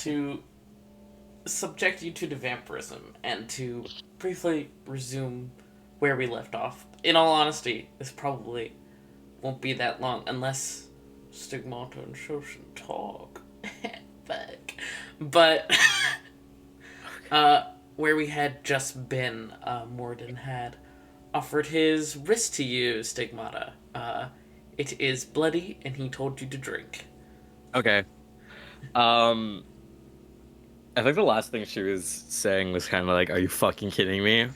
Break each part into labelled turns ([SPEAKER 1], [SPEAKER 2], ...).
[SPEAKER 1] to subject you to the vampirism and to briefly resume where we left off. In all honesty, this probably won't be that long unless Stigmata and Shoshen talk. Fuck. But where we had just been, Morden had offered his wrist to you, Stigmata. It is bloody, and he told you to drink.
[SPEAKER 2] Okay. Um, I think the last thing she was saying was kind of like, "Are you fucking kidding me?"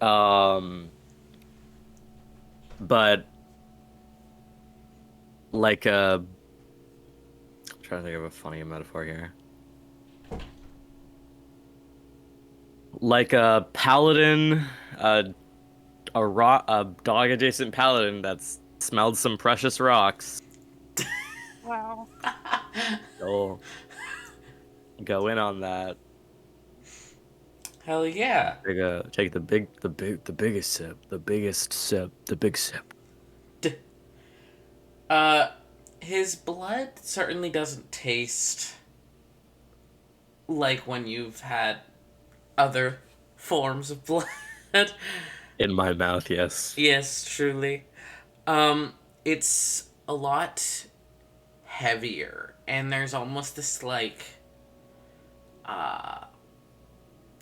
[SPEAKER 2] Um, but like I'm trying to think of a funny metaphor here. Like a paladin, a dog adjacent paladin that's smelled some precious rocks.
[SPEAKER 3] Wow.
[SPEAKER 2] Go go in on that.
[SPEAKER 1] Hell yeah.
[SPEAKER 2] Take the biggest sip, the biggest sip, the big sip.
[SPEAKER 1] Uh, his blood certainly doesn't taste like when you've had other forms of blood.
[SPEAKER 2] In my mouth, yes.
[SPEAKER 1] Yes, truly. It's a lot heavier, and there's almost this uh,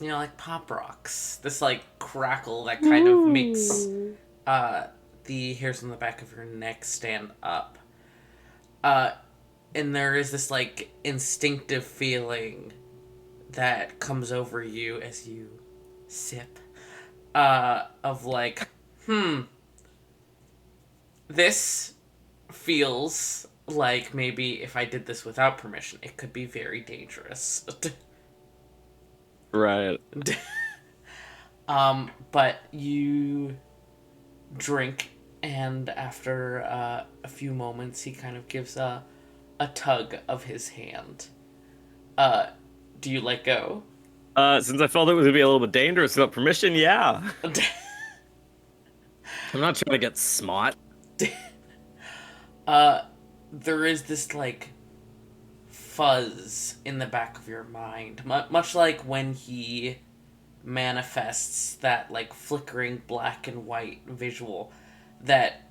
[SPEAKER 1] like pop rocks. This crackle that kind of makes
[SPEAKER 4] Ooh.
[SPEAKER 1] uh the hairs on the back of your neck stand up. Uh, and there is this instinctive feeling that comes over you as you sip. Of this feels like maybe if I did this without permission, it could be very dangerous.
[SPEAKER 2] Right.
[SPEAKER 1] But you drink, and after a few moments, he kind of gives a tug of his hand. Uh, do you let go?
[SPEAKER 2] Since I felt it was gonna be a little bit dangerous without permission, yeah. I'm not trying to get smart.
[SPEAKER 1] There is this fuzz in the back of your mind, much like when he manifests that flickering black and white visual that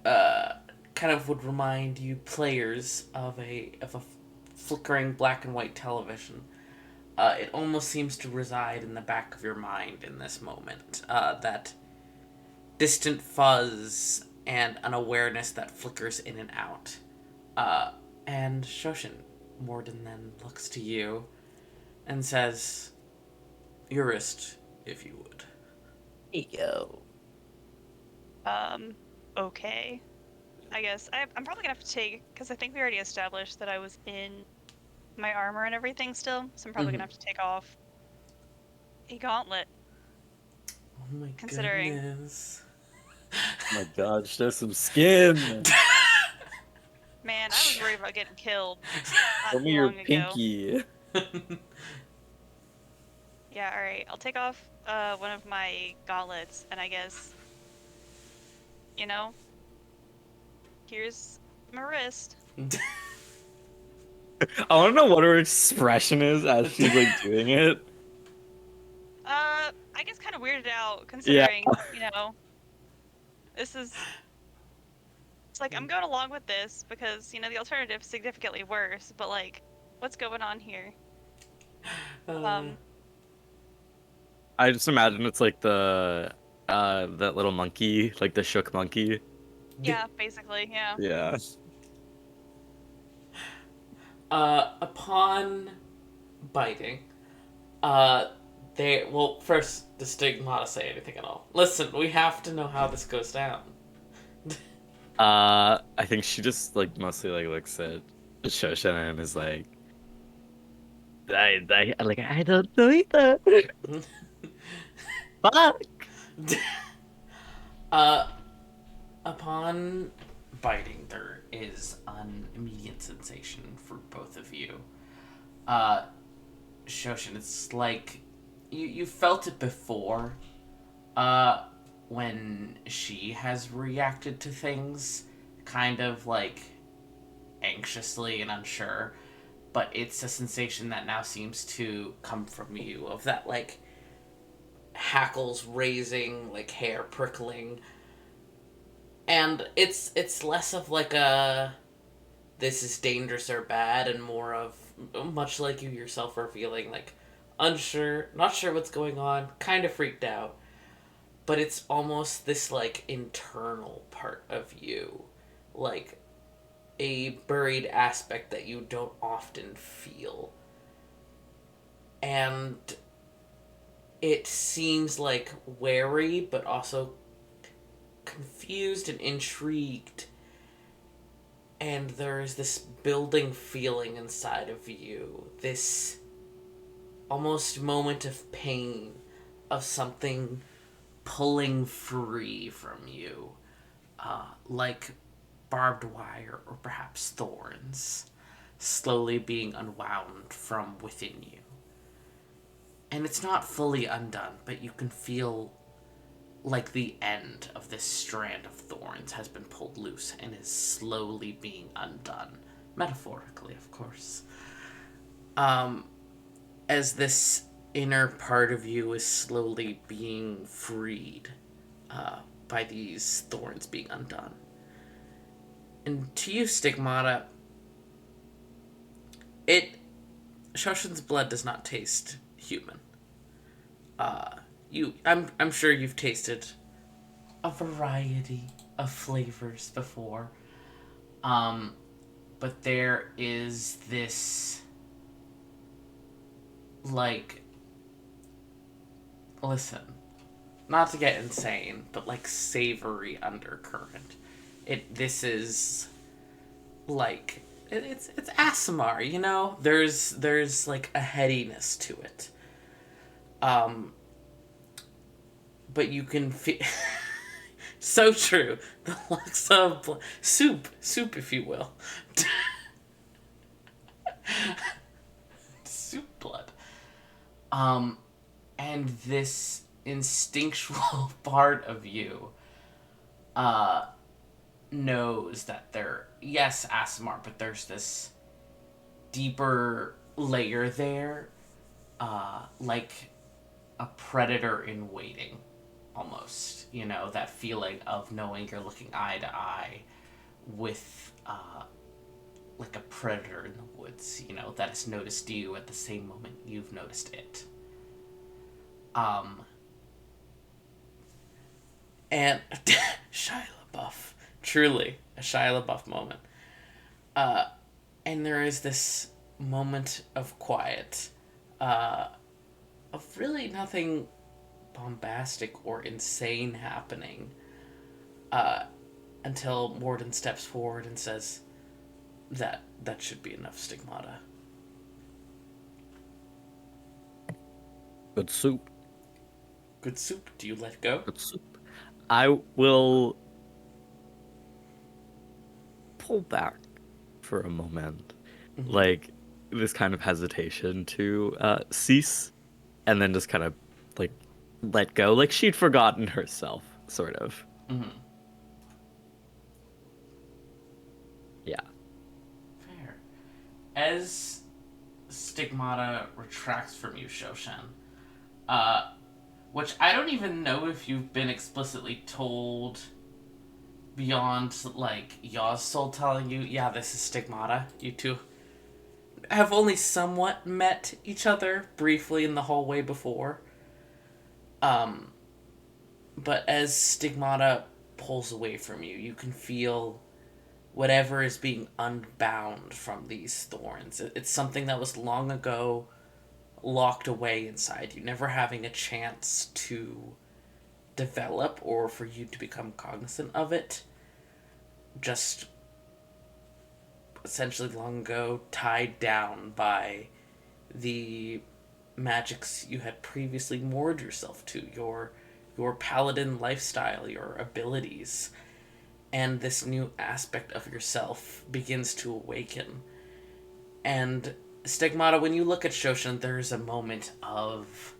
[SPEAKER 1] kind of would remind you players of a flickering black and white television. It almost seems to reside in the back of your mind in this moment. That distant fuzz and an awareness that flickers in and out. And Shoshin, Morden then looks to you and says, "Your wrist, if you would."
[SPEAKER 4] Yo.
[SPEAKER 3] Okay. I guess I'm probably gonna have to take, because I think we already established that I was in my armor and everything still, so I'm probably gonna have to take off a gauntlet,
[SPEAKER 1] Oh my
[SPEAKER 3] considering.
[SPEAKER 1] goodness.
[SPEAKER 2] Oh my God, show some skin.
[SPEAKER 3] Man, I was worried about getting killed
[SPEAKER 2] Show
[SPEAKER 3] not
[SPEAKER 2] me your
[SPEAKER 3] long ago.
[SPEAKER 2] pinky.
[SPEAKER 3] Yeah, alright. I'll take off one of my gauntlets, and I guess, you know, here's my wrist.
[SPEAKER 2] I want to know what her expression is as she's like doing it.
[SPEAKER 3] I guess kind of weirded out,
[SPEAKER 2] Yeah.
[SPEAKER 3] considering, this is. It's like, I'm going along with this because, the alternative's significantly worse, but, what's going on here?
[SPEAKER 1] Uh,
[SPEAKER 2] I just imagine it's like the that little monkey, like the shook monkey.
[SPEAKER 3] Yeah, basically, yeah.
[SPEAKER 2] Yeah.
[SPEAKER 1] upon biting, uh, first, the stigmata say anything at all. Listen, we have to know how this goes down.
[SPEAKER 2] I think she just like mostly like looks at Shoshen and is like, I don't know either. Fuck.
[SPEAKER 1] uh, upon biting, there is an immediate sensation for both of you. Uh, Shoshin, it's like you felt it before. When she has reacted to things, kind of anxiously and unsure. but it's a sensation that now seems to come from you, of that, like, hackles raising, like, hair prickling. And it's less of, like, a this is dangerous or bad, and more of, much like you yourself are feeling, like, unsure, not sure what's going on, kind of freaked out. But it's almost this, like, internal part of you. Like, a buried aspect that you don't often feel. And it seems like wary, but also confused and intrigued. And there's this building feeling inside of you. This almost moment of pain, of something pulling free from you. Like barbed wire or perhaps thorns, slowly being unwound from within you. And it's not fully undone, but you can feel like the end of this strand of thorns has been pulled loose and is slowly being undone. Metaphorically, of course. As this inner part of you is slowly being freed by these thorns being undone. And to you, Stigmata, Shoshen's blood does not taste human. I'm sure you've tasted a variety of flavors before. But there is this, like, listen, not to get insane, but, like, savory undercurrent. This is, like, it's ASMR, you know? There's like a headiness to it. But you can feel so true. The looks of soup, if you will. Soup blood. And this instinctual part of you knows that yes, ASMR, but there's this deeper layer there, like a predator in waiting, almost. You know, that feeling of knowing you're looking eye to eye with, like a predator in the woods, you know, that has noticed you at the same moment you've noticed it. And Shia LaBeouf, truly a Shia LaBeouf moment. And there is this moment of quiet, of really nothing bombastic or insane happening, until Morden steps forward and says, that should be enough, Stigmata.
[SPEAKER 2] Good soup.
[SPEAKER 1] Good soup. Do you let go?
[SPEAKER 2] Good soup. I will pull back for a moment, like this kind of hesitation to cease, and then just kind of like let go, like she'd forgotten herself, sort of. Yeah.
[SPEAKER 1] Fair. As Stigmata retracts from you, Shoshen, which I don't even know if you've been explicitly told beyond, like, Yaw's soul telling you, yeah, this is Stigmata. You two have only somewhat met each other briefly in the hallway before. But as Stigmata pulls away from you, you can feel whatever is being unbound from these thorns. It's something that was long ago locked away inside you, never having a chance to develop or for you to become cognizant of it. Just essentially long ago tied down by the magics you had previously moored yourself to, your paladin lifestyle, your abilities. And this new aspect of yourself begins to awaken. And Stigmata, when you look at Shoshen, there's a moment of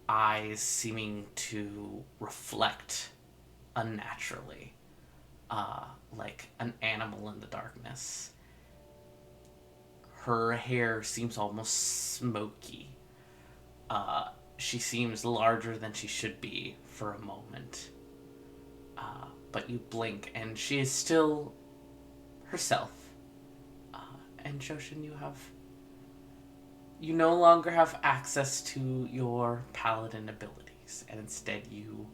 [SPEAKER 1] eyes seeming to reflect unnaturally, like an animal in the darkness. Her hair seems almost smoky. She seems larger than she should be for a moment. But you blink, and she is still herself. And Shoshin, you no longer have access to your paladin abilities, and instead you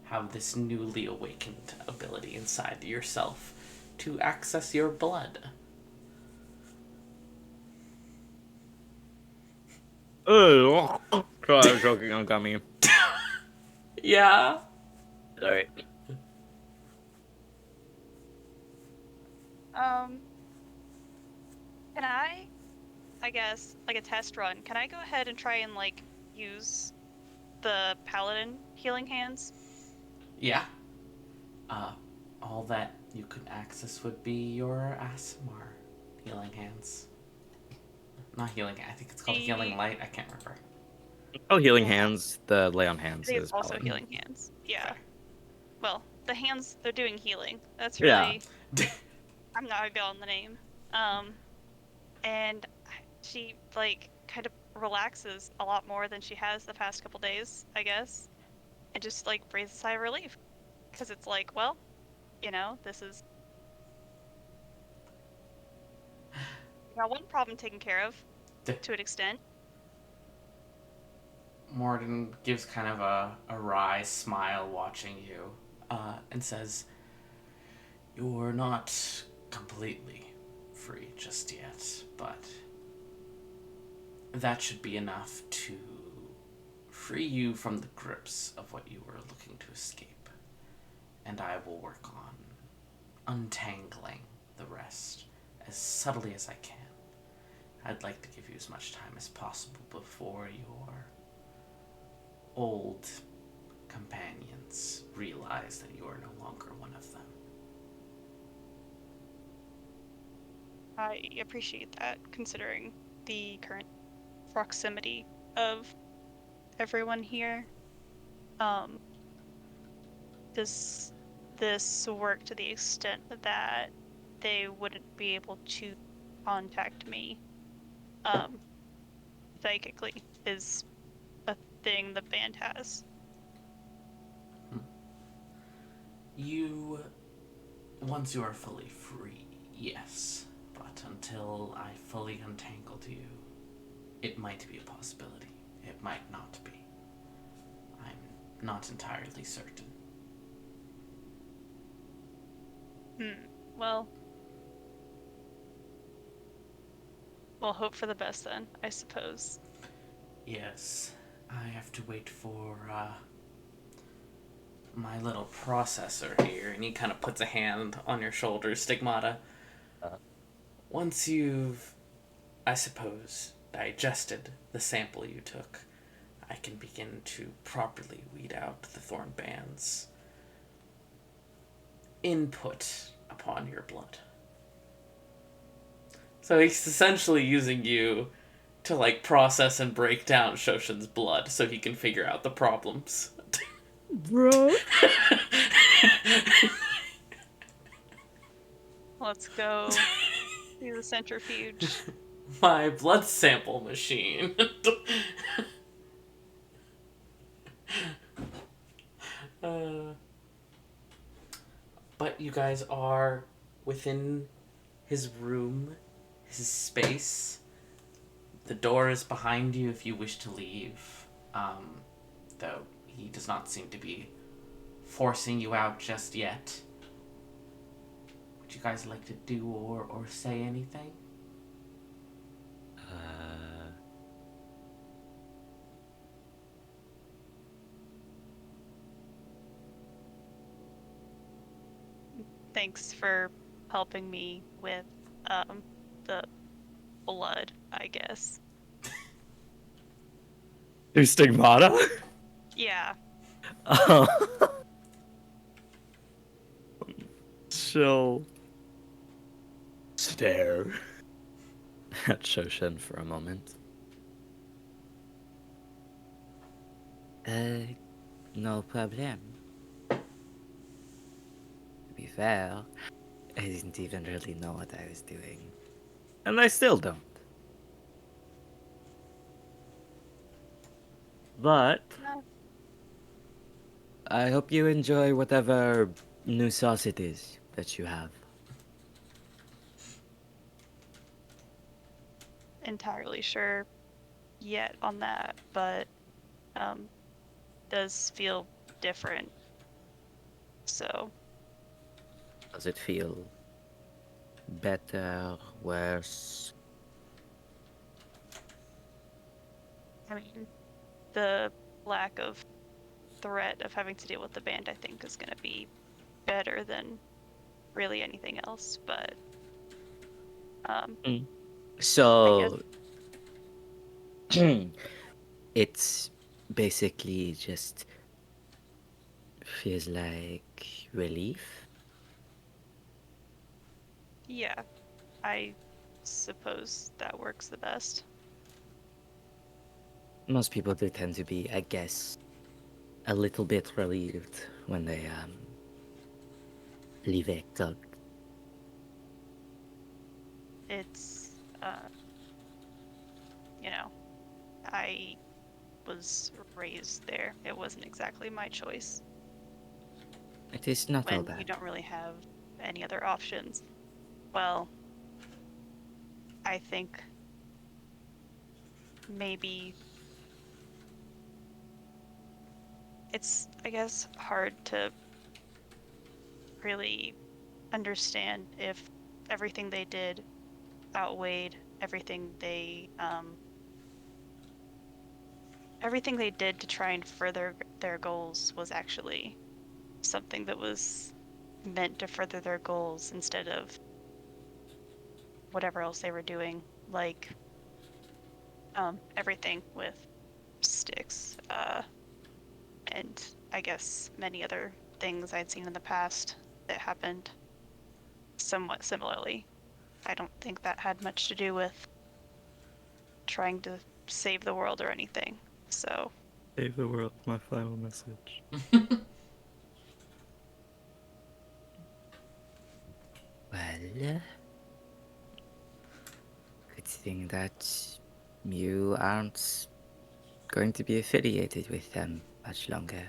[SPEAKER 1] have this newly awakened ability inside yourself to access your blood.
[SPEAKER 2] Oh, I'm joking on gummy.
[SPEAKER 1] Yeah.
[SPEAKER 2] Sorry.
[SPEAKER 3] Can I guess, like a test run, can I go ahead and try and, like, use the paladin healing hands?
[SPEAKER 1] Yeah. Uh, all that you could access would be your Asimar healing hands. Not healing, I think it's called healing light. I can't remember.
[SPEAKER 2] Oh, healing
[SPEAKER 3] Yeah.
[SPEAKER 2] hands. The lay on
[SPEAKER 3] I
[SPEAKER 2] hands
[SPEAKER 3] think
[SPEAKER 2] is
[SPEAKER 3] it's also
[SPEAKER 2] paladin.
[SPEAKER 3] healing hands. Yeah.
[SPEAKER 1] Fair.
[SPEAKER 3] Well, the hands, they're doing healing. That's
[SPEAKER 2] Yeah.
[SPEAKER 3] really... I'm not good on the name. And she, like, kind of relaxes a lot more than she has the past couple days, I guess. And just, like, breathes a sigh of relief. Because it's like, well, this is... Got one problem taken care of, to an extent.
[SPEAKER 1] Morden gives kind of a wry smile watching you, and says, "You're not completely free just yet, but that should be enough to free you from the grips of what you were looking to escape. And I will work on untangling the rest as subtly as I can. I'd like to give you as much time as possible before your old companions realize that you are no longer one of them."
[SPEAKER 3] I appreciate that, considering the current proximity of everyone here. Does this work to the extent that they wouldn't be able to contact me, psychically, is a thing the band has?
[SPEAKER 1] Once you are fully free, yes. But until I fully untangled you, it might be a possibility. It might not be. I'm not entirely certain.
[SPEAKER 3] Well, we'll hope for the best then, I suppose.
[SPEAKER 1] Yes, I have to wait for my little processor here, and he kind of puts a hand on your shoulder, Stigmata. Once you've, I suppose, digested the sample you took, I can begin to properly weed out the thorn band's input upon your blood. So he's essentially using you to, like, process and break down Shoshin's blood so he can figure out the problems.
[SPEAKER 2] Bro.
[SPEAKER 3] Let's go do the centrifuge.
[SPEAKER 1] My blood sample machine. But you guys are within his room, his space. The door is behind you if you wish to leave. Though he does not seem to be forcing you out just yet. Would you guys like to do or say anything?
[SPEAKER 3] Thanks for helping me with the blood, I guess.
[SPEAKER 2] Do Stigmata?
[SPEAKER 3] Yeah.
[SPEAKER 2] She'll stare at Shoshen for a moment.
[SPEAKER 4] No problem. To be fair, I didn't even really know what I was doing.
[SPEAKER 2] And I still don't. But
[SPEAKER 3] No.
[SPEAKER 2] I hope you enjoy whatever new sauce it is that you have.
[SPEAKER 3] Entirely sure yet on that, but um, does feel different. So,
[SPEAKER 2] Does it feel better, worse?
[SPEAKER 3] I mean, the lack of threat of having to deal with the band, I think, is going to be better than really anything else. But um, I guess,
[SPEAKER 2] So it's basically just feels like relief.
[SPEAKER 3] yeah, I suppose that works the best.
[SPEAKER 2] Most people do tend to be, I guess, a little bit relieved when they leave a cult.
[SPEAKER 3] It's, you know, I was raised there. It wasn't exactly my choice
[SPEAKER 2] It is not all
[SPEAKER 3] when you
[SPEAKER 2] bad.
[SPEAKER 3] don't really have any other options. Well, I think maybe it's, I guess, hard to really understand if everything they did outweighed everything they did to try and further their goals was actually something that was meant to further their goals instead of whatever else they were doing, like everything with sticks, and I guess many other things I'd seen in the past that happened somewhat similarly. I don't think that had much to do with trying to save the world or anything. So,
[SPEAKER 2] Save the world, my final message. Well, good thing that you aren't going to be affiliated with them much longer.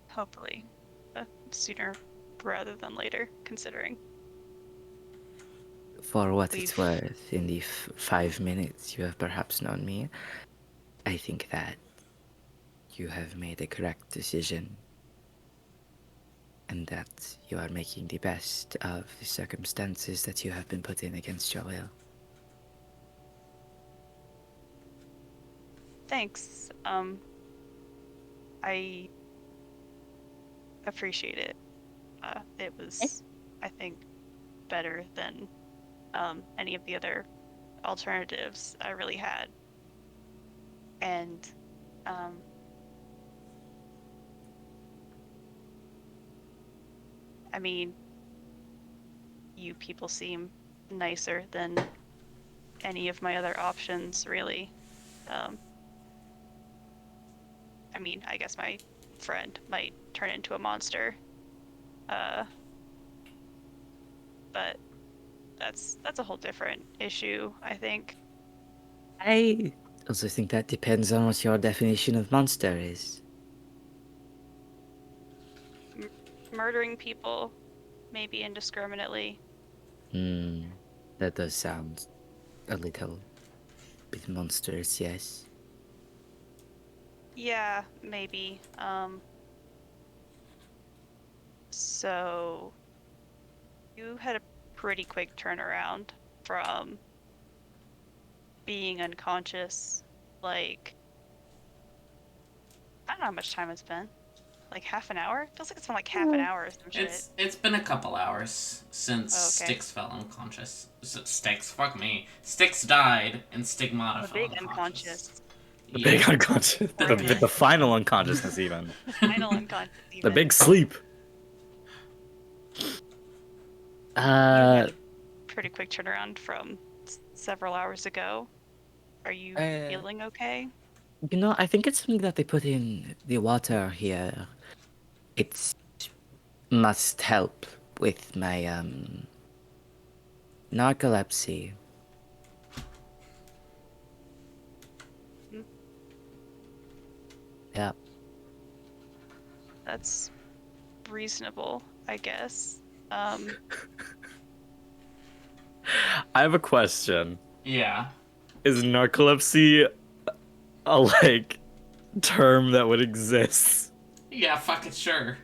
[SPEAKER 3] hopefully, sooner rather than later, considering
[SPEAKER 2] For what it's
[SPEAKER 3] we've.
[SPEAKER 2] worth, in the 5 minutes you have perhaps known me, I think that you have made a correct decision and that you are making the best of the circumstances that you have been put in against your will.
[SPEAKER 3] Thanks. I appreciate it. It was, I think, better than any of the other alternatives I really had. And um, I mean, you people seem nicer than any of my other options, really. Um, I mean, I guess my friend might turn into a monster, uh, but that's a whole different issue, I think.
[SPEAKER 2] I also think that depends on what your definition of monster is.
[SPEAKER 3] M- Murdering people, maybe indiscriminately.
[SPEAKER 2] Hmm, that does sound a little bit monstrous, yes.
[SPEAKER 3] Yeah, maybe. So you had a pretty quick turnaround from being unconscious. Like, I don't know how much time it's been. Like half an hour? Feels like it's been like half an hour or some shit.
[SPEAKER 1] It's been a couple hours since
[SPEAKER 3] Oh, okay.
[SPEAKER 1] Styx fell unconscious. Styx, fuck me. Styx died and Stigmata
[SPEAKER 3] I'm a
[SPEAKER 1] fell
[SPEAKER 3] big
[SPEAKER 1] unconscious.
[SPEAKER 3] unconscious.
[SPEAKER 2] The big
[SPEAKER 1] Yeah.
[SPEAKER 2] unconscious,
[SPEAKER 3] Or
[SPEAKER 2] the final unconsciousness, even.
[SPEAKER 3] final unconscious
[SPEAKER 2] The
[SPEAKER 3] even.
[SPEAKER 2] big sleep.
[SPEAKER 3] You
[SPEAKER 2] Uh,
[SPEAKER 3] had a pretty quick turnaround from several hours ago. Are you
[SPEAKER 2] uh,
[SPEAKER 3] feeling okay?
[SPEAKER 2] I think it's something that they put in the water here. It must help with my narcolepsy.
[SPEAKER 3] That's reasonable, I guess. Um,
[SPEAKER 2] I have a question.
[SPEAKER 1] Yeah.
[SPEAKER 2] Is narcolepsy a term that would exist?
[SPEAKER 1] Yeah, fuck it, sure.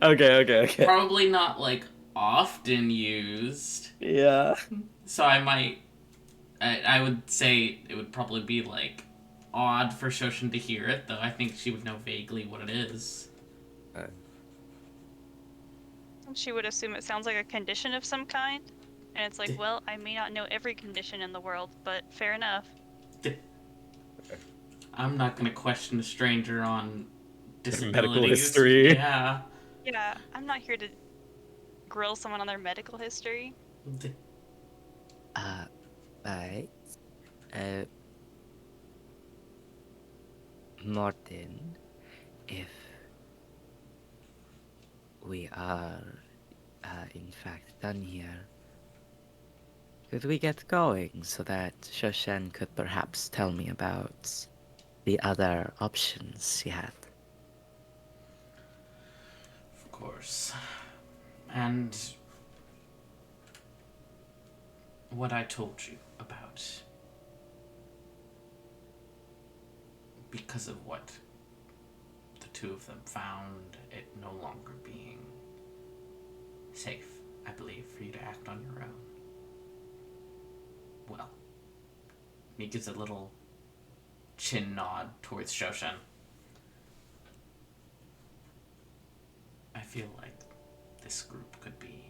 [SPEAKER 2] Okay.
[SPEAKER 1] Probably not, like, often used.
[SPEAKER 2] Yeah.
[SPEAKER 1] So I would say it would probably be, like, odd for Shoshin to hear it, though I think she would know vaguely what it is.
[SPEAKER 3] she would assume it sounds like a condition of some kind. And it's like, well, I may not know every condition in the world, but fair enough.
[SPEAKER 1] I'm not gonna question a stranger on
[SPEAKER 2] Their medical
[SPEAKER 1] disabilities.
[SPEAKER 2] history.
[SPEAKER 1] Yeah.
[SPEAKER 3] Yeah, I'm not here to grill someone on their medical history.
[SPEAKER 4] Right. Uh, Martin, if we are, in fact done here, could we get going so that Shoshen could perhaps tell me about the other options she had?
[SPEAKER 1] Of course. And what I told you about, because of what the two of them found, it no longer being safe, I believe, for you to act on your own. Well, he gives a little chin nod towards Shoshen. I feel like this group could be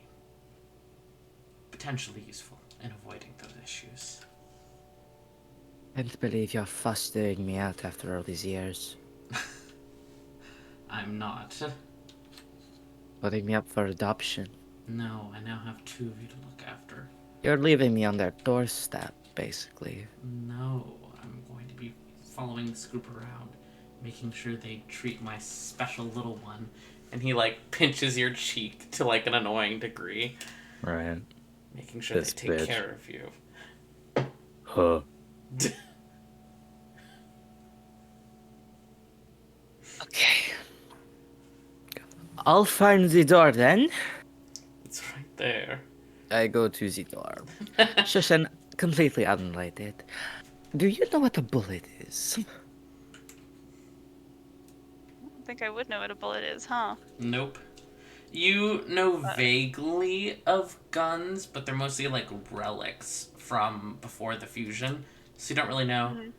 [SPEAKER 1] potentially useful in avoiding those issues.
[SPEAKER 4] Can't believe you're fostering me out after all these years.
[SPEAKER 1] I'm not.
[SPEAKER 4] Putting me up for adoption.
[SPEAKER 1] No, I now have two of you to look after.
[SPEAKER 4] You're leaving me on their doorstep, basically.
[SPEAKER 1] No, I'm going to be following this group around, making sure they treat my special little one. And he, like, pinches your cheek to, like, an annoying degree.
[SPEAKER 2] Right.
[SPEAKER 1] Making sure
[SPEAKER 2] This
[SPEAKER 1] they take
[SPEAKER 2] bitch.
[SPEAKER 1] care of you.
[SPEAKER 2] Huh.
[SPEAKER 4] Okay. I'll find the door then.
[SPEAKER 1] It's right there.
[SPEAKER 4] I go to the door. Shoshen, completely unrelated. Do you know what a bullet is?
[SPEAKER 3] I don't think I would know what a bullet is, huh?
[SPEAKER 1] Nope. You know vaguely of guns, but they're mostly, like, relics from before the fusion. So you don't really know
[SPEAKER 3] Mhm.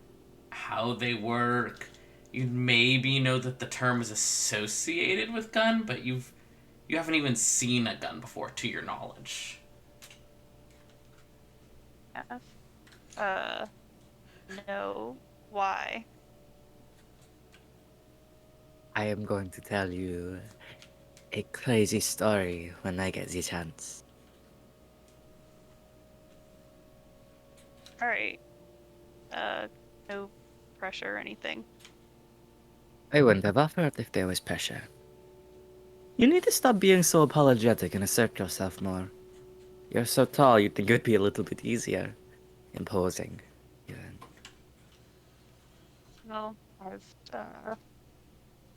[SPEAKER 1] how they work. You maybe know that the term is associated with gun, but you haven't even seen a gun before, to your knowledge.
[SPEAKER 3] Yeah. No. Why?
[SPEAKER 4] I am going to tell you a crazy story when I get the chance.
[SPEAKER 3] Alright. No pressure or anything.
[SPEAKER 4] I wouldn't have offered if there was pressure. You need to stop being so apologetic and assert yourself more. You're so tall, you'd think it would be a little bit easier. Imposing, even.
[SPEAKER 3] Well,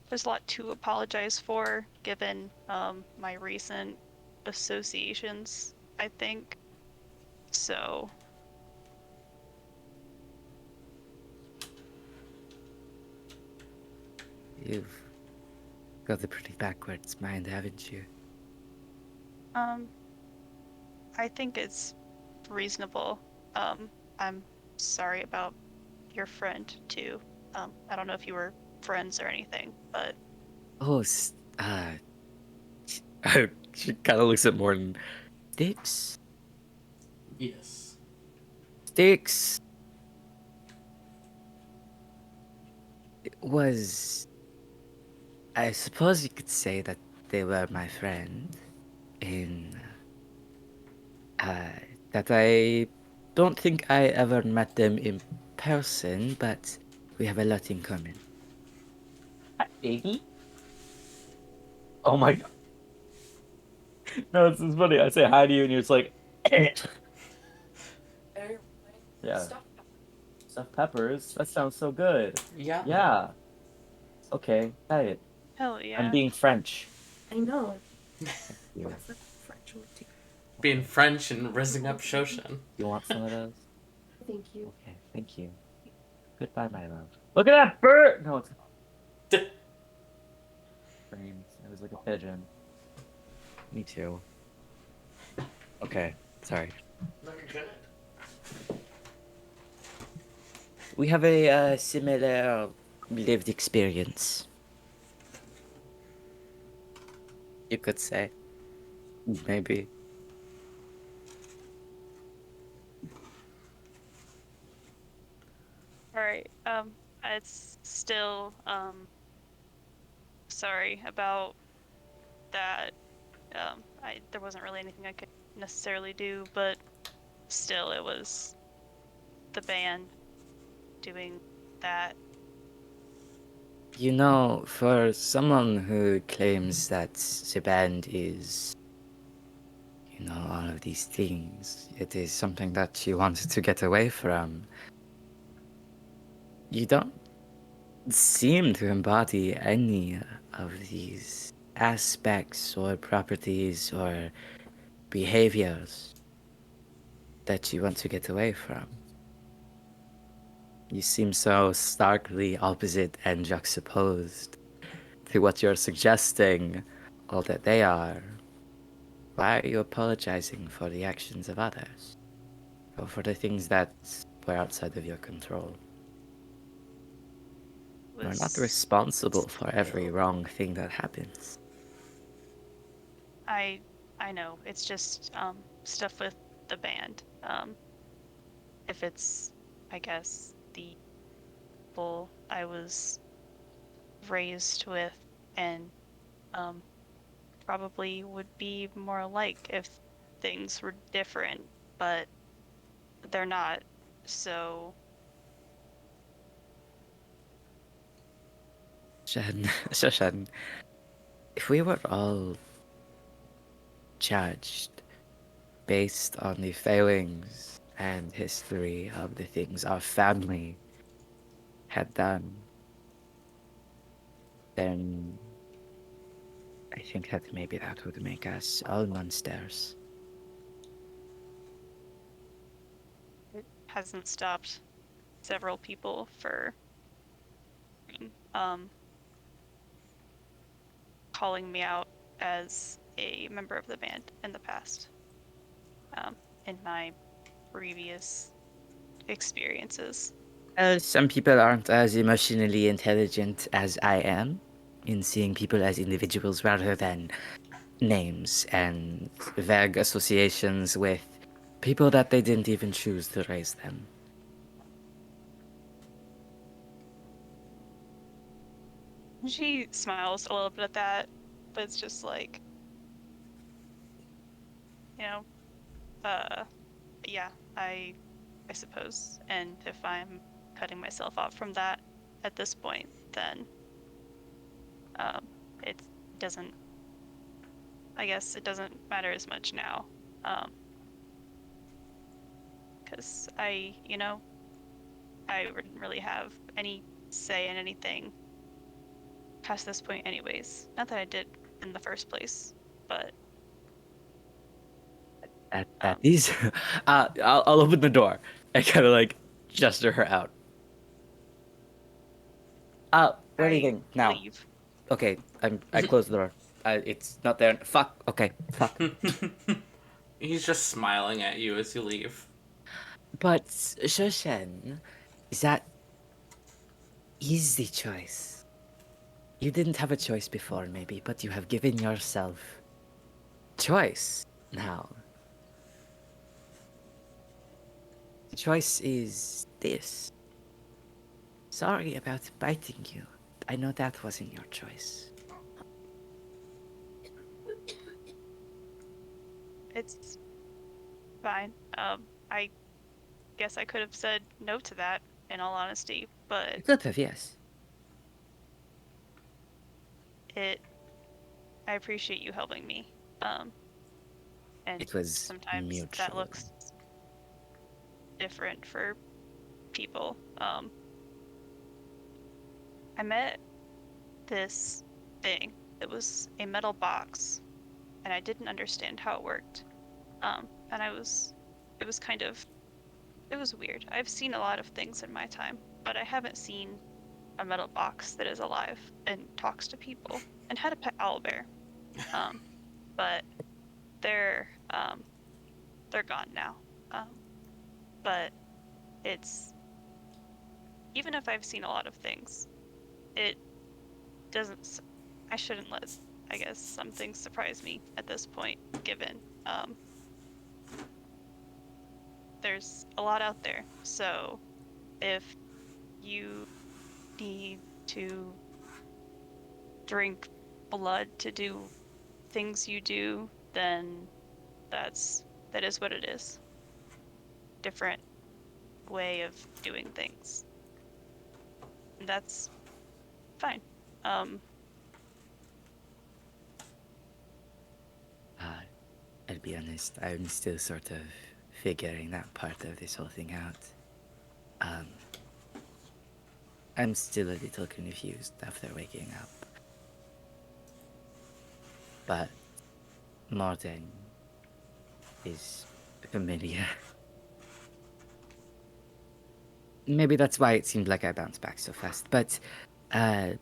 [SPEAKER 3] there's a lot to apologize for, given my recent associations, I think. So,
[SPEAKER 4] You've got a pretty backwards mind, haven't you?
[SPEAKER 3] um, I think it's reasonable. I'm sorry about your friend too. I don't know if you were friends or anything, but
[SPEAKER 4] Oh,
[SPEAKER 2] She kind of looks at Morton.
[SPEAKER 4] Sticks?
[SPEAKER 1] Yes.
[SPEAKER 4] Sticks was, I suppose you could say that they were my friend in, uh, that I don't think I ever met them in person, but we have a lot in common.
[SPEAKER 2] Iggy? Oh my god. No, it's funny. I say hi to you and you're just like, yeah. Stuffed peppers. That sounds so good.
[SPEAKER 1] Yeah.
[SPEAKER 2] Yeah. Okay. Hey.
[SPEAKER 3] Hell yeah.
[SPEAKER 4] I'm being French.
[SPEAKER 5] I know.
[SPEAKER 4] You,
[SPEAKER 5] That's a French word too.
[SPEAKER 1] Being French and raising up Shoshen.
[SPEAKER 4] you want some of those?
[SPEAKER 5] Thank you.
[SPEAKER 4] Okay, thank you. Goodbye, my love. Look at that bird! No, it's frames. It was like a pigeon. Me too. Okay, sorry. We have a similar lived experience. You could say. Maybe.
[SPEAKER 3] All right. It's still sorry about that. There wasn't really anything I could necessarily do, but still, it was the band doing that.
[SPEAKER 4] You know, for someone who claims that the band is, all of these things, it is something that you wanted to get away from. You don't seem to embody any of these aspects or properties or behaviors that you want to get away from. You seem so starkly opposite and juxtaposed to what you're suggesting or that they are. Why are you apologizing for the actions of others? Or for the things that were outside of your control? You're not
[SPEAKER 3] Was
[SPEAKER 4] responsible for every wrong thing that happens.
[SPEAKER 3] I I know it's just stuff with the band. If it's, I guess, the people I was raised with, and um probably would be more alike if things were different, but they're not. So
[SPEAKER 4] Shoshen, if we were all judged based on the failings and history of the things our family had done, then I think that maybe that would make us all monsters.
[SPEAKER 3] it hasn't stopped several people for um calling me out as a member of the band in the past. In my previous experiences.
[SPEAKER 4] Some people aren't as emotionally intelligent as I am in seeing people as individuals rather than names and vague associations with people that they didn't even choose to raise them.
[SPEAKER 3] She smiles a little bit at that, but it's just like, you know, uh, yeah, I suppose. And if I'm cutting myself off from that at this point, then um, it doesn't. I guess it doesn't matter as much now, because I wouldn't really have any say in anything past this point, anyways. Not that I did in the first place, but
[SPEAKER 4] At these, I'll open the door and kind of like gesture her out. Where do you
[SPEAKER 3] I
[SPEAKER 4] think now?
[SPEAKER 3] leave.
[SPEAKER 4] Okay, I close the door. It's not there. Fuck. Okay, fuck.
[SPEAKER 1] He's just smiling at you as you leave.
[SPEAKER 4] But Shoshen, that is the choice. You didn't have a choice before, maybe, but you have given yourself choice now. The choice is this. Sorry about biting you. I know that wasn't your choice.
[SPEAKER 3] It's fine. I guess I could have said no to that, in all honesty, but
[SPEAKER 4] You could have, yes.
[SPEAKER 3] it I appreciate you helping me. And
[SPEAKER 4] It was
[SPEAKER 3] sometimes that
[SPEAKER 4] mutual.
[SPEAKER 3] looks different for people. I met this thing. It was a metal box, and I didn't understand how it worked. And it was kind of, it was weird. I've seen a lot of things in my time, but I haven't seen a metal box that is alive and talks to people and had a pet owlbear. Um, but they're um, they're gone now. Um, but it's even if I've seen a lot of things, it doesn't. I shouldn't let, I guess, some things surprise me at this point, given there's a lot out there. So if you need to drink blood to do things you do, then that is what it is. Different way of doing things. And that's fine. Um,
[SPEAKER 4] Uh, I'll be honest, I'm still sort of figuring that part of this whole thing out. Um, I'm still a little confused after waking up. But Martin is familiar. Maybe that's why it seemed like I bounced back so fast. But uh,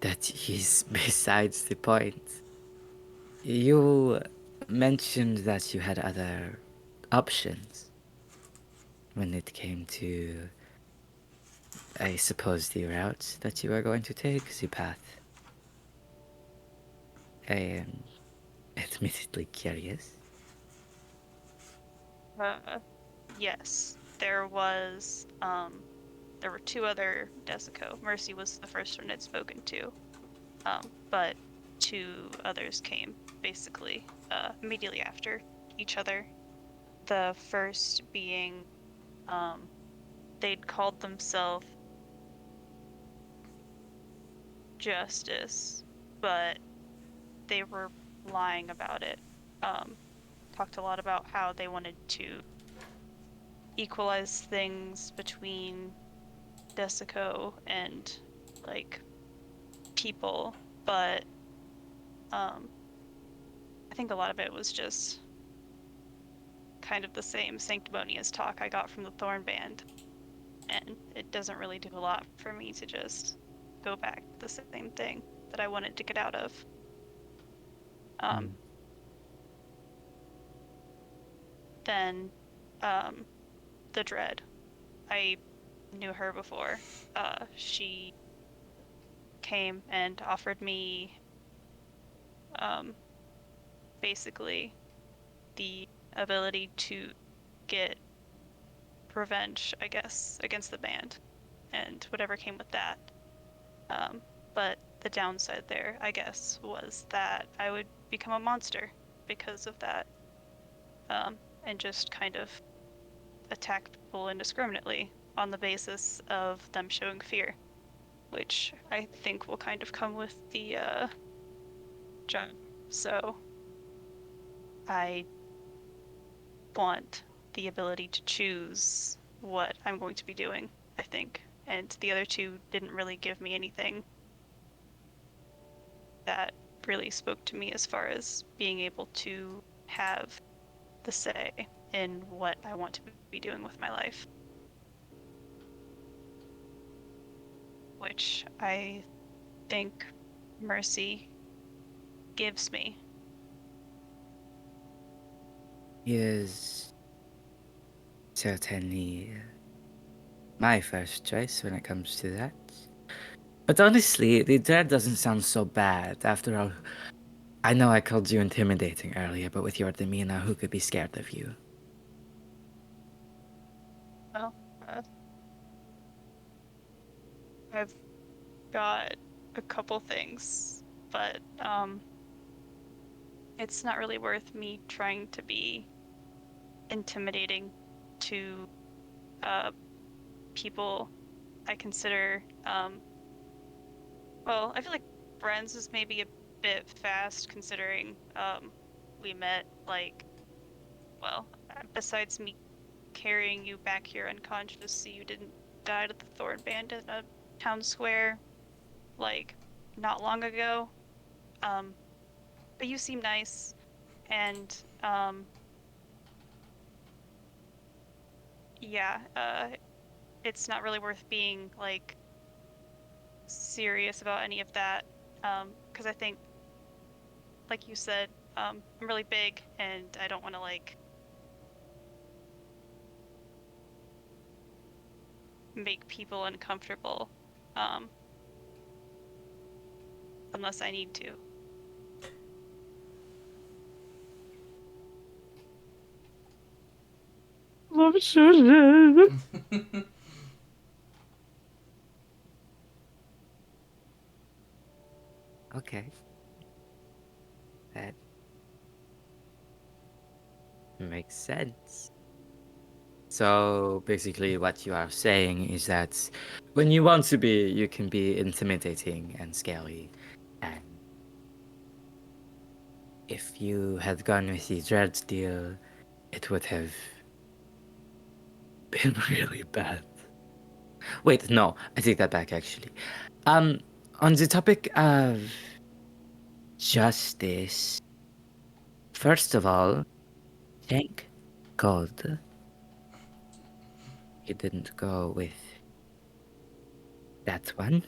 [SPEAKER 4] that is besides the point. You mentioned that you had other options when it came to, I suppose, the route that you were going to take, the path. I am admittedly curious.
[SPEAKER 3] uh, yes, there were two other Desico. Mercy was the first one I'd spoken to. But two others came basically immediately after each other. The first being um, they'd called themselves Justice, but they were lying about it. Um, Talked a lot about how they wanted to equalize things between Desico and like people, but um, I think a lot of it was just kind of the same sanctimonious talk I got from the Thorn Band, and it doesn't really do a lot for me to just go back to the same thing that I wanted to get out of. Um,
[SPEAKER 4] Mm.
[SPEAKER 3] then the Dread. I knew her before. She came and offered me um, basically the ability to get revenge, I guess, against the band and whatever came with that. Um, but the downside there, I guess, was that I would become a monster because of that, and just kind of attack people indiscriminately on the basis of them showing fear, which I think will kind of come with the job. So I want the ability to choose what I'm going to be doing, I think. And the other two didn't really give me anything that really spoke to me as far as being able to have the say in what I want to be doing with my life, which I think Mercy gives me.
[SPEAKER 4] He is certainly my first choice when it comes to that. But honestly, the dread doesn't sound so bad. After all, I know I called you intimidating earlier, but with your demeanor, who could be scared of you?
[SPEAKER 3] Well, I've got a couple things, but it's not really worth me trying to be intimidating to uh, people I consider well, I feel like friends is maybe a bit fast considering we met like well, besides me carrying you back here unconscious so you didn't die to the Thorn Band in a town square, like not long ago. But you seem nice, and yeah, it's not really worth being like serious about any of that. Because I think, like you said, I'm really big, and I don't want to like make people uncomfortable, um, unless I need to.
[SPEAKER 2] Love Shoshen.
[SPEAKER 4] Okay. That makes sense. So basically, what you are saying is that when you want to be, you can be intimidating and scary. And if you had gone with the Dread deal, it would have been really bad. Wait, no, I take that back actually. On the topic of justice, first of all, thank God you didn't go with that one.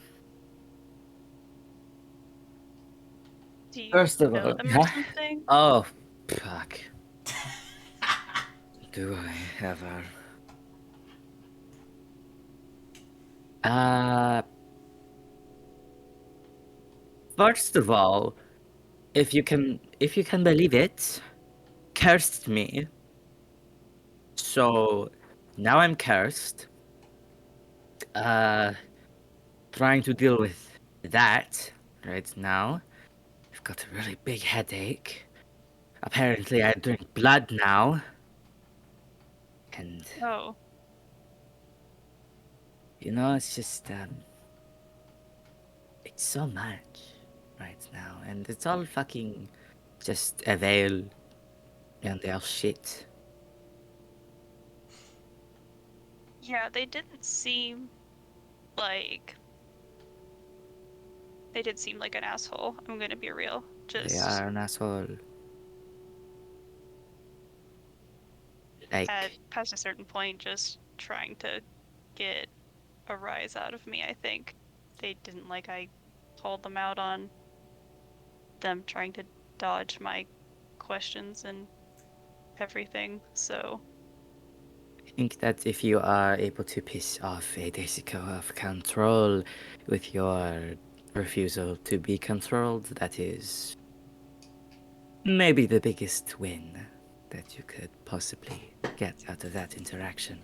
[SPEAKER 3] Do you
[SPEAKER 4] First of
[SPEAKER 3] know
[SPEAKER 4] all,
[SPEAKER 3] them or something?
[SPEAKER 4] oh, fuck. Do I ever? Uh, First of all, if you can believe it, cursed me. So now I'm cursed. Uh, Trying to deal with that right now. I've got a really big headache. Apparently, I drink blood now, and
[SPEAKER 3] Oh,
[SPEAKER 4] it's just it's so much right now, and it's all fucking just a veil and their shit.
[SPEAKER 3] yeah, they didn't seem like they did seem like an asshole. I'm gonna be real.
[SPEAKER 4] They
[SPEAKER 3] Just
[SPEAKER 4] are an asshole.
[SPEAKER 3] at
[SPEAKER 4] Like,
[SPEAKER 3] past a certain point, just trying to get a rise out of me, I think. They didn't like I called them out on them trying to dodge my questions and everything. So,
[SPEAKER 4] I think that if you are able to piss off a Desico of control with your refusal to be controlled, that is maybe the biggest win that you could possibly get out of that interaction.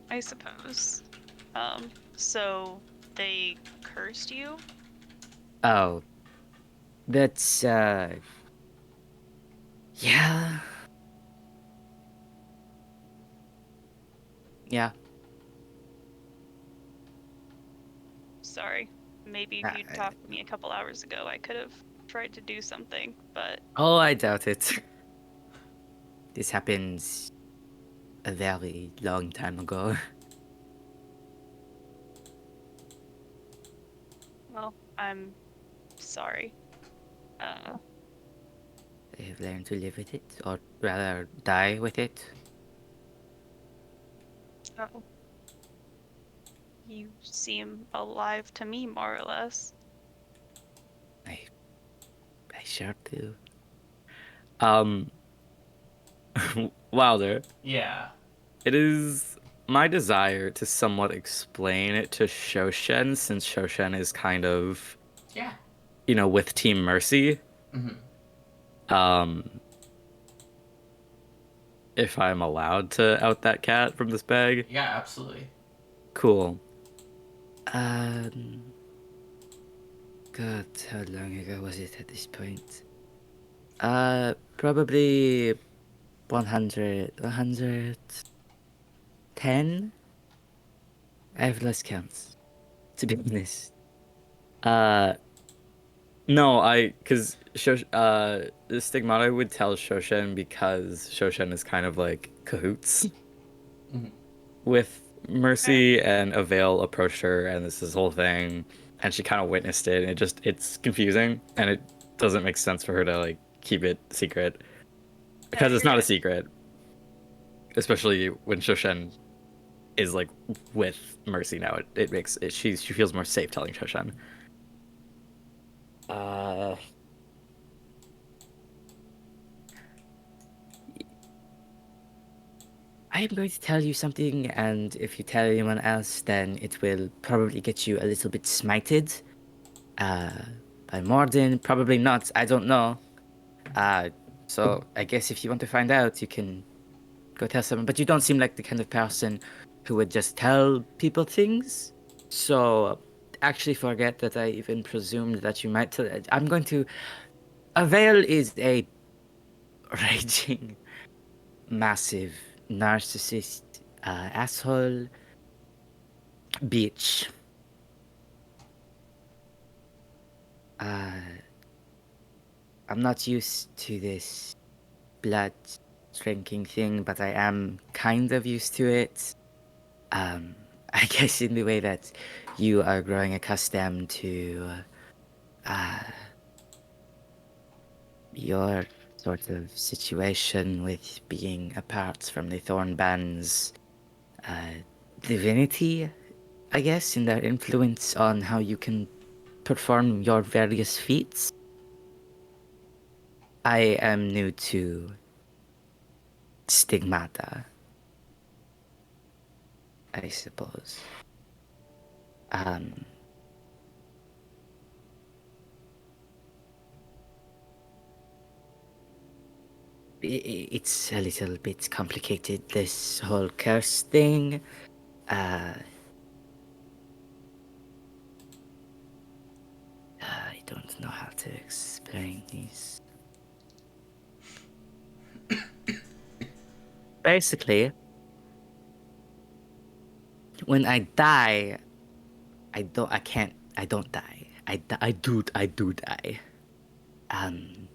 [SPEAKER 3] I suppose. So they cursed you?
[SPEAKER 4] Oh, that's yeah. Yeah.
[SPEAKER 3] Sorry. Maybe if you'd
[SPEAKER 4] Uh,
[SPEAKER 3] talked to me a couple hours ago, I could have tried to do something, but
[SPEAKER 4] oh, I doubt it. This happens a very long time ago.
[SPEAKER 3] well, I'm sorry. Uh,
[SPEAKER 4] I have learned to live with it, or rather, die with it.
[SPEAKER 3] oh, you seem alive to me, more or less.
[SPEAKER 4] I, I sure do. Um, Wilder,
[SPEAKER 1] Yeah.
[SPEAKER 2] It is my desire to somewhat explain it to Shoshen, since Shoshen is kind of,
[SPEAKER 1] Yeah.
[SPEAKER 2] with Team Mercy.
[SPEAKER 1] Mm-hmm.
[SPEAKER 2] Um, if I'm allowed to out that cat from this bag.
[SPEAKER 1] Yeah, absolutely.
[SPEAKER 2] Cool.
[SPEAKER 4] Um, God, how long ago was it at this point? Probably 100, 110? I've lost count, to be honest.
[SPEAKER 2] Uh, no, because the Stigmata would tell Shoshen because Shoshen is kind of like cahoots
[SPEAKER 1] Mm-hmm.
[SPEAKER 2] with Mercy and Avail approached her, and this whole thing, and she kind of witnessed it, and it's confusing, and it doesn't make sense for her to like keep it secret
[SPEAKER 3] No,
[SPEAKER 2] because it's
[SPEAKER 3] you're
[SPEAKER 2] not a
[SPEAKER 3] good.
[SPEAKER 2] secret, especially when Shoshen is like with Mercy now. It makes it, she feels more safe telling Shoshen. Uh,
[SPEAKER 4] I am going to tell you something, and if you tell anyone else, then it will probably get you a little bit smited. Uh, by Morden, probably not. I don't know. Uh, so I guess if you want to find out, you can go tell someone. But you don't seem like the kind of person who would just tell people things. So actually, forget that I even presumed that you might. I'm going to. Avail is a raging, massive narcissist, asshole, bitch. Uh, I'm not used to this blood drinking thing, but I am kind of used to it. I guess in the way that you are growing accustomed to uh, your sort of situation with being apart from the Thornban's uh, divinity, I guess, in their influence on how you can perform your various feats. I am new to Stigmata, I suppose. Um, it's a little bit complicated, this whole curse thing. Uh, I don't know how to explain this. Basically, when I die, I don't die. I do die. Um,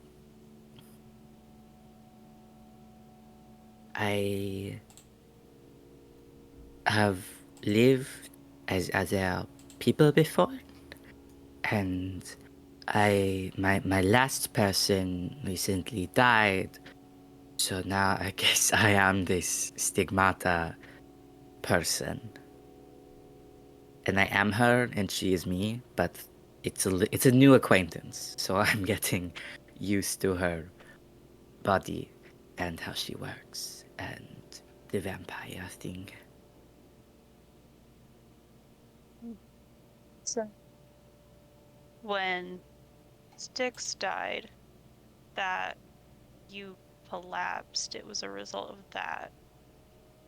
[SPEAKER 4] I have lived as a people before, and my last person recently died, so now I guess I am this stigmata person, and I am her and she is me, but it's a new acquaintance, so I'm getting used to her body and how she works and the vampire thing.
[SPEAKER 3] So when Styx died, that you collapsed, it was a result of that.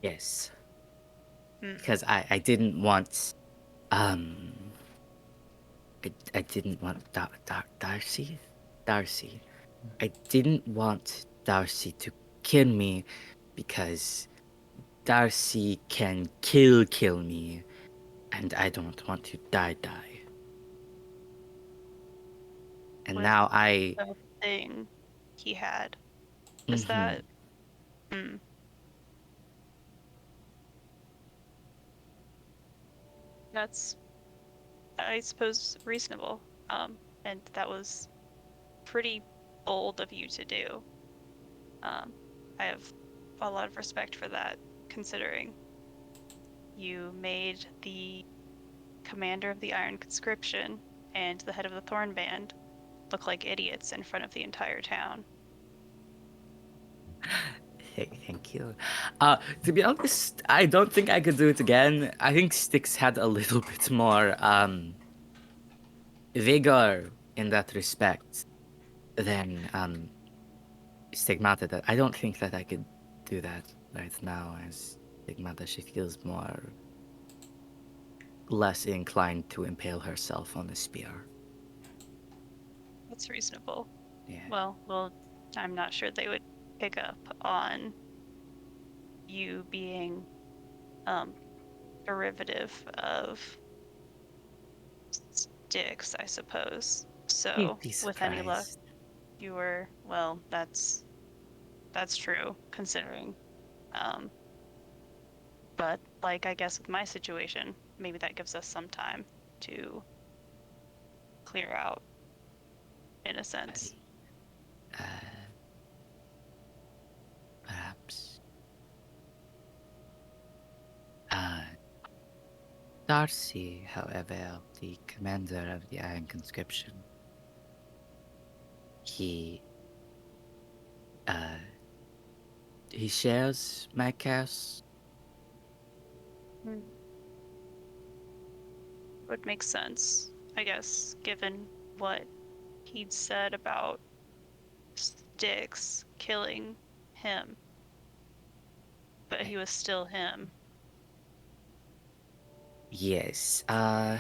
[SPEAKER 4] Yes,
[SPEAKER 3] Hmm.
[SPEAKER 4] because I didn't want um I didn't want Darcy. I didn't want Darcy to kill me because Darcy can kill me, and I don't want to die. And
[SPEAKER 3] With
[SPEAKER 4] now I
[SPEAKER 3] the thing he had. Was
[SPEAKER 4] mhm.
[SPEAKER 3] that hmm, that's I suppose reasonable. And that was pretty bold of you to do. Um, I have a lot of respect for that, considering you made the commander of the Iron Conscription and the head of the Thorn Band look like idiots in front of the entire town.
[SPEAKER 4] Thank you. To be honest, I don't think I could do it again. I think Styx had a little bit more vigor in that respect than Stigmata. That I don't think that I could do that right now. As Stigmata, she feels more less inclined to impale herself on a spear.
[SPEAKER 3] That's reasonable.
[SPEAKER 4] Yeah.
[SPEAKER 3] Well, I'm not sure they would pick up on you being um derivative of Styx, I suppose.
[SPEAKER 4] You'd
[SPEAKER 3] So,
[SPEAKER 4] be
[SPEAKER 3] with any luck,
[SPEAKER 4] surprised.
[SPEAKER 3] you were, well, that's true, considering um But like I guess with my situation, maybe that gives us some time to clear out in a sense.
[SPEAKER 4] Uh, perhaps. Uh, Darcy, however, the commander of the Iron Conscription, he, uh, he shares my curse.
[SPEAKER 3] Hmm. Would make sense, I guess, given what he'd said about Styx killing him, but he was still him.
[SPEAKER 4] Yes, when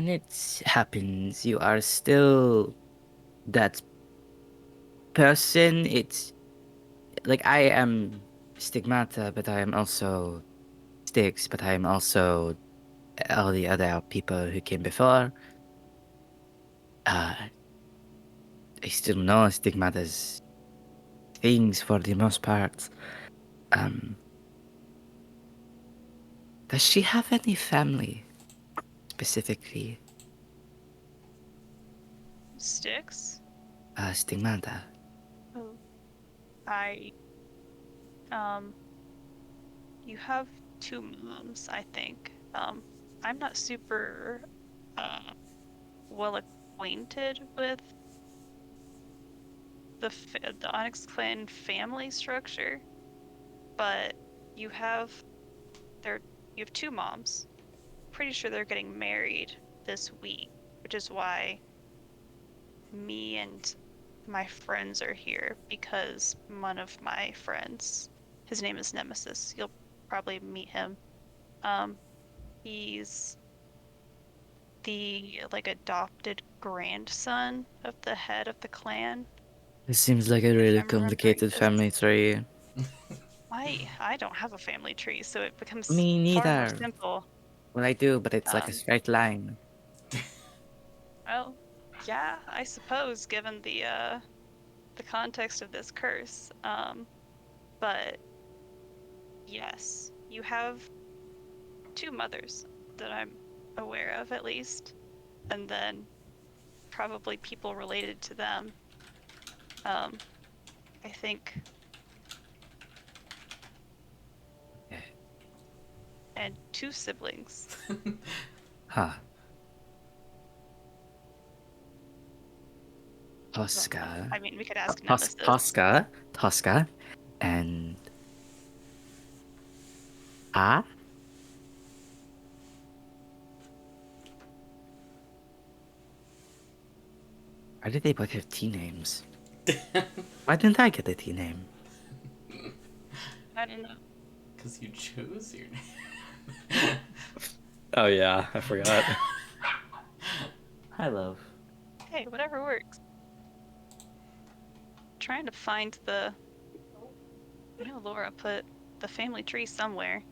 [SPEAKER 4] it happens, you are still that person. It's like I am Stigmata, but I am also Styx, but I am also all the other people who came before. I still know Stigmata's things for the most part. Um, does she have any family specifically?
[SPEAKER 3] Styx?
[SPEAKER 4] Stigmata.
[SPEAKER 3] Oh. I um you have two moms, I think. I'm not super uh well acquainted with the Onyx clan family structure, but you have their you have two moms. Pretty sure they're getting married this week, which is why me and my friends are here because one of my friends, his name is Nemesis. You'll probably meet him. Um, he's the like adopted grandson of the head of the clan.
[SPEAKER 4] It seems like a
[SPEAKER 3] If
[SPEAKER 4] really
[SPEAKER 3] I'm remembering
[SPEAKER 4] complicated
[SPEAKER 3] this,
[SPEAKER 4] family tree.
[SPEAKER 3] I don't have a family tree, so it becomes
[SPEAKER 4] Me
[SPEAKER 3] far more
[SPEAKER 4] neither.
[SPEAKER 3] simple.
[SPEAKER 4] Well, I do, but it's like a
[SPEAKER 3] Um,
[SPEAKER 4] straight line.
[SPEAKER 3] well, yeah, I suppose given the context of this curse. But yes, you have two mothers that I'm aware of at least, and then probably people related to them. Um, I think,
[SPEAKER 4] Yeah.
[SPEAKER 3] and two siblings.
[SPEAKER 4] Huh.
[SPEAKER 3] Well,
[SPEAKER 4] Tosca.
[SPEAKER 3] I mean, we could ask
[SPEAKER 4] Tos-
[SPEAKER 3] Nemesis.
[SPEAKER 4] Tosca. Tosca. And Ah? Why did they both have T names? Why didn't I get a T name?
[SPEAKER 3] I don't know.
[SPEAKER 1] Because you chose your name.
[SPEAKER 2] Oh yeah, I forgot.
[SPEAKER 4] Hi, love.
[SPEAKER 3] Hey, whatever works. Trying to find the. I know Laura put the family tree somewhere.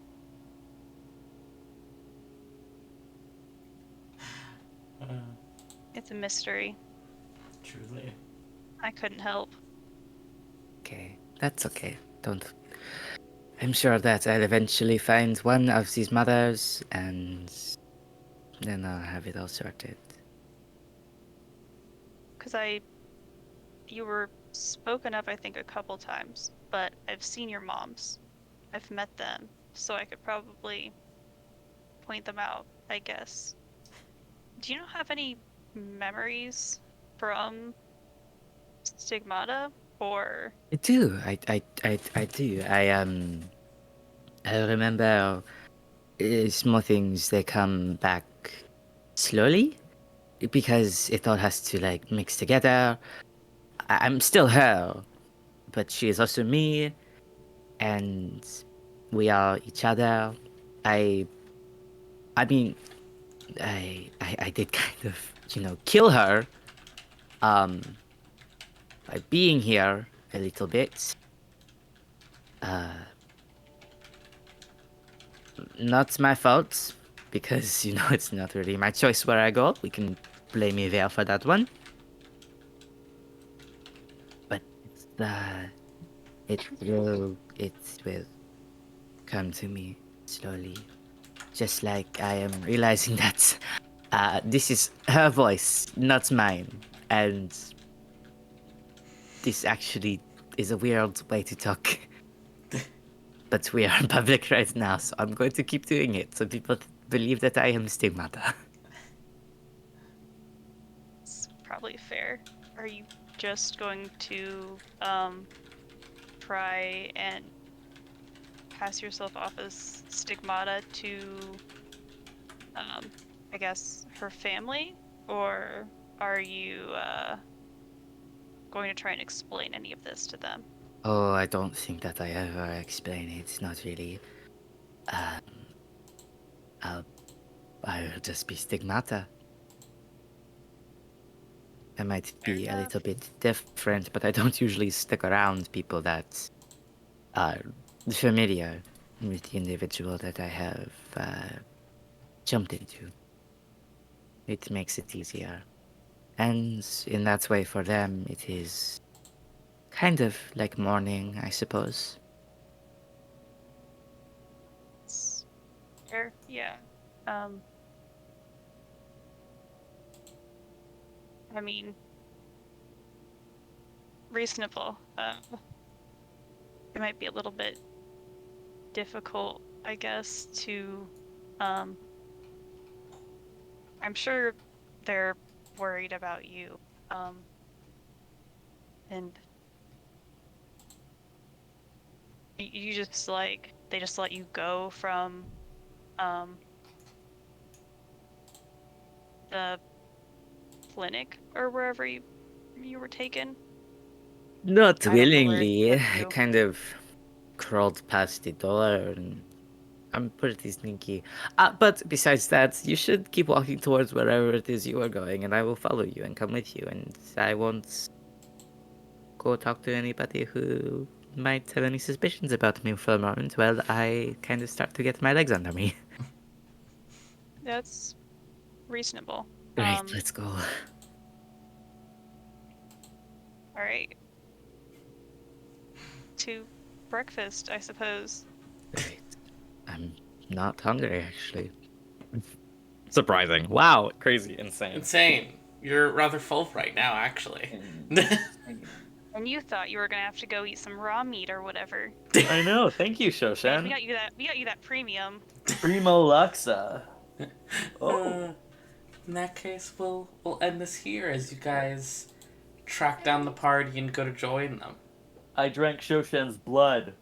[SPEAKER 1] Uh,
[SPEAKER 3] It's a mystery.
[SPEAKER 1] truly.
[SPEAKER 3] I couldn't help.
[SPEAKER 4] Okay, that's okay. Don't. I'm sure that I'll eventually find one of these mothers, and then I'll have it all sorted.
[SPEAKER 3] Because you were spoken of, I think, a couple times, but I've seen your moms. I've met them, so I could probably point them out, I guess. Do you not have any memories from Stigmata? Or,
[SPEAKER 4] I do. I do. I remember small things. They come back slowly because it all has to like mix together. I'm still her, but she is also me, and we are each other. I I mean, I did kind of, kill her um by being here a little bit. Uh Not my fault because it's not really my choice where I go. We can blame me there for that one. But it's the It will come to me slowly. Just like I am realizing that this is her voice, not mine. And this actually is a weird way to talk. But we are in public right now, so I'm going to keep doing it so people believe that I am Stigmata.
[SPEAKER 3] It's probably fair. Are you just going to try and pass yourself off as Stigmata to I guess her family, or are you going to try and explain any of this to them?
[SPEAKER 4] Oh, I don't think that I ever explain it. Not really. Um, I'll, I'll just be Stigmata. I might
[SPEAKER 3] Fair
[SPEAKER 4] be a
[SPEAKER 3] enough.
[SPEAKER 4] little bit different, but I don't usually stick around people that are familiar with the individual that I have jumped into. It makes it easier. And in that way, for them, it is kind of like mourning, I suppose.
[SPEAKER 3] It's fair, yeah. Um, I mean, reasonable. It might be a little bit difficult, I guess, to um I'm sure they're worried about you. Um and you just like they just let you go from um the clinic or wherever you were taken.
[SPEAKER 4] Not
[SPEAKER 3] I don't know where it
[SPEAKER 4] willingly.
[SPEAKER 3] took
[SPEAKER 4] I
[SPEAKER 3] you.
[SPEAKER 4] kind of crawled past the door and I'm pretty sneaky. But besides that, you should keep walking towards wherever it is you are going, and I will follow you and come with you, and I won't go talk to anybody who might have any suspicions about me for a moment while I kind of start to get my legs under me.
[SPEAKER 3] That's reasonable.
[SPEAKER 4] Great, let's go.
[SPEAKER 3] All right. To breakfast, I suppose.
[SPEAKER 4] Great. I'm not hungry, actually.
[SPEAKER 2] Surprising. Wow. Crazy. Insane.
[SPEAKER 1] Insane. You're rather full right now, actually.
[SPEAKER 3] And you thought you were gonna have to go eat some raw meat or whatever.
[SPEAKER 2] I know. Thank you,
[SPEAKER 3] We
[SPEAKER 2] Shoshen.
[SPEAKER 3] got you that. We got you that premium.
[SPEAKER 2] Primo Luxa.
[SPEAKER 1] In that case, we'll end this here as you guys track down the party and go to join them.
[SPEAKER 2] I drank Shoshen's blood.